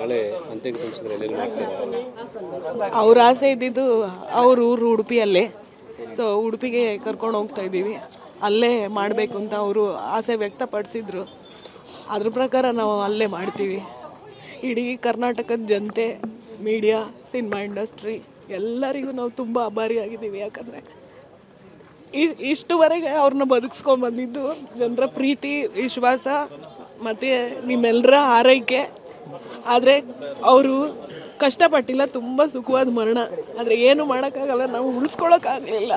ನಾಳೆ ಅಂತ್ಯಕ್ರಿಯೆ ಸಂಸ್ಕಾರ ಮಾಡ್ತೀರಾ? ಅವ್ರ ಆಸೆ ಇದ್ದಿದ್ದು ಅವ್ರ ಊರು ಉಡುಪಿಯಲ್ಲೇ, ಸೊ ಉಡುಪಿಗೆ ಕರ್ಕೊಂಡು ಹೋಗ್ತಾ ಇದ್ದೀವಿ. ಅಲ್ಲೇ ಮಾಡಬೇಕು ಅಂತ ಅವರು ಆಸೆ ವ್ಯಕ್ತಪಡಿಸಿದ್ರು. ಅದ್ರ ಪ್ರಕಾರ ನಾವು ಅಲ್ಲೇ ಮಾಡ್ತೀವಿ. ಇಡೀ ಕರ್ನಾಟಕದ ಜನತೆ, ಮೀಡಿಯಾ, ಸಿನಿಮಾ ಇಂಡಸ್ಟ್ರಿ ಎಲ್ಲರಿಗೂ ನಾವು ತುಂಬ ಆಭಾರಿಯಾಗಿದ್ದೀವಿ. ಯಾಕಂದರೆ ಇಷ್ಟುವರೆಗೆ ಅವ್ರನ್ನ ಬದುಕಿಸ್ಕೊಂಡ್ಬಂದಿದ್ದು ಜನರ ಪ್ರೀತಿ, ವಿಶ್ವಾಸ ಮತ್ತು ನಿಮ್ಮೆಲ್ಲರ ಆರೈಕೆ. ಆದರೆ ಅವರು ಕಷ್ಟಪಟ್ಟಿಲ್ಲ, ತುಂಬ ಸುಖವಾದ ಮರಣ. ಆದರೆ ಏನು ಮಾಡೋಕ್ಕಾಗಲ್ಲ, ನಾವು ಉಳಿಸ್ಕೊಳ್ಳೋಕ್ಕಾಗಲಿಲ್ಲ.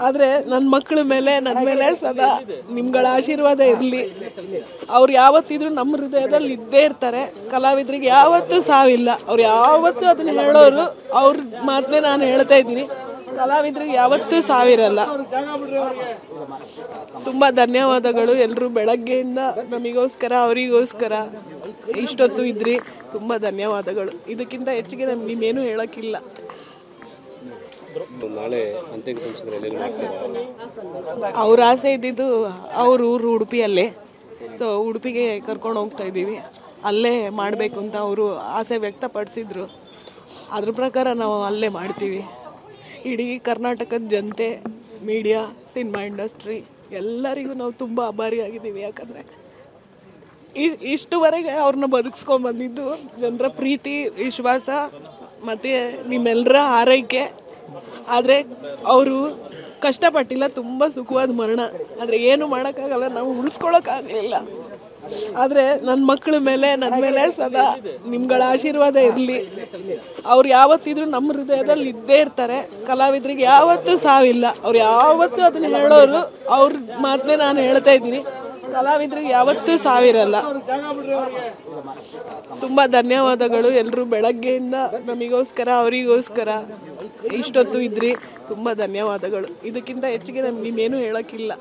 ಆದರೆ ನನ್ನ ಮಕ್ಕಳ ಮೇಲೆ, ನನ್ನ ಮೇಲೆ ಸದಾ ನಿಮ್ಗಳ ಆಶೀರ್ವಾದ ಇರಲಿ. ಅವ್ರು ಯಾವತ್ತಿದ್ರು ನಮ್ಮ ಹೃದಯದಲ್ಲಿ ಇದ್ದೇ ಇರ್ತಾರೆ. ಕಲಾವಿದರಿಗೆ ಯಾವತ್ತೂ ಸಾವಿಲ್ಲ. ಅವ್ರು ಯಾವತ್ತೂ ಅದನ್ನ ಹೇಳೋರು. ಅವ್ರ ಮಾತನ್ನೇ ನಾನು ಹೇಳ್ತಾ ಇದ್ದೀನಿ, ಕಲಾವಿದರಿಗೆ ಯಾವತ್ತೂ ಸಾವಿರಲ್ಲ. ತುಂಬ ಧನ್ಯವಾದಗಳು ಎಲ್ಲರೂ. ಬೆಳಗ್ಗೆಯಿಂದ ನಮಗೋಸ್ಕರ, ಅವರಿಗೋಸ್ಕರ ಇಷ್ಟೊತ್ತು ಇದ್ರಿ. ತುಂಬ ಧನ್ಯವಾದಗಳು. ಇದಕ್ಕಿಂತ ಹೆಚ್ಚಿಗೆ ನಿಮ್ಗೇನು ಹೇಳೋಕ್ಕಿಲ್ಲ. ನಾಳೆ ಅಂತ್ಯಕ್ರಿಯೆ ಸಂಸ್ಕಾರ ಮಾಡ್ತೀರಾ? ಅವ್ರ ಆಸೆ ಇದ್ದಿದ್ದು ಅವ್ರ ಊರು ಉಡುಪಿಯಲ್ಲೇ, ಸೊ ಉಡುಪಿಗೆ ಕರ್ಕೊಂಡು ಹೋಗ್ತಾ ಇದ್ದೀವಿ. ಅಲ್ಲೇ ಮಾಡಬೇಕು ಅಂತ ಅವರು ಆಸೆ ವ್ಯಕ್ತಪಡಿಸಿದ್ರು. ಅದ್ರ ಪ್ರಕಾರ ನಾವು ಅಲ್ಲೇ ಮಾಡ್ತೀವಿ. ಇಡೀ ಕರ್ನಾಟಕದ ಜನತೆ, ಮೀಡಿಯಾ, ಸಿನಿಮಾ ಇಂಡಸ್ಟ್ರಿ ಎಲ್ಲರಿಗೂ ನಾವು ತುಂಬ ಆಭಾರಿಯಾಗಿದ್ದೀವಿ. ಯಾಕಂದರೆ ಇಷ್ಟುವರೆಗೆ ಅವ್ರನ್ನ ಬದುಕಿಸ್ಕೊಂಡ್ಬಂದಿದ್ದು ಜನರ ಪ್ರೀತಿ, ವಿಶ್ವಾಸ ಮತ್ತು ನಿಮ್ಮೆಲ್ಲರ ಆರೈಕೆ. ಆದರೆ ಅವರು ಕಷ್ಟಪಟ್ಟಿಲ್ಲ, ತುಂಬ ಸುಖವಾದ ಮರಣ. ಆದರೆ ಏನು ಮಾಡೋಕ್ಕಾಗಲ್ಲ, ನಾವು ಉಳಿಸ್ಕೊಳ್ಳೋಕ್ಕಾಗಲಿಲ್ಲ. ಆದರೆ ನನ್ನ ಮಕ್ಕಳ ಮೇಲೆ, ನನ್ನ ಮೇಲೆ ಸದಾ ನಿಮ್ಗಳ ಆಶೀರ್ವಾದ ಇರಲಿ. ಅವ್ರು ಯಾವತ್ತಿದ್ರು ನಮ್ಮ ಹೃದಯದಲ್ಲಿ ಇದ್ದೇ ಇರ್ತಾರೆ. ಕಲಾವಿದರಿಗೆ ಯಾವತ್ತೂ ಸಾವಿಲ್ಲ. ಅವ್ರು ಯಾವತ್ತೂ ಅದನ್ನ ಹೇಳೋರು. ಅವ್ರ ಮಾತನ್ನೇ ನಾನು ಹೇಳ್ತಾ ಇದ್ದೀನಿ, ಕಲಾವಿದರಿಗೆ ಯಾವತ್ತೂ ಸಾವಿರಲ್ಲ. ತುಂಬ ಧನ್ಯವಾದಗಳು ಎಲ್ಲರೂ. ಬೆಳಗ್ಗೆಯಿಂದ ನಮಗೋಸ್ಕರ, ಅವರಿಗೋಸ್ಕರ ಇಷ್ಟೊತ್ತು ಇದ್ರಿ. ತುಂಬ ಧನ್ಯವಾದಗಳು. ಇದಕ್ಕಿಂತ ಹೆಚ್ಚಿಗೆ ನಿಮ್ಗೇನು ಹೇಳೋಕ್ಕಿಲ್ಲ.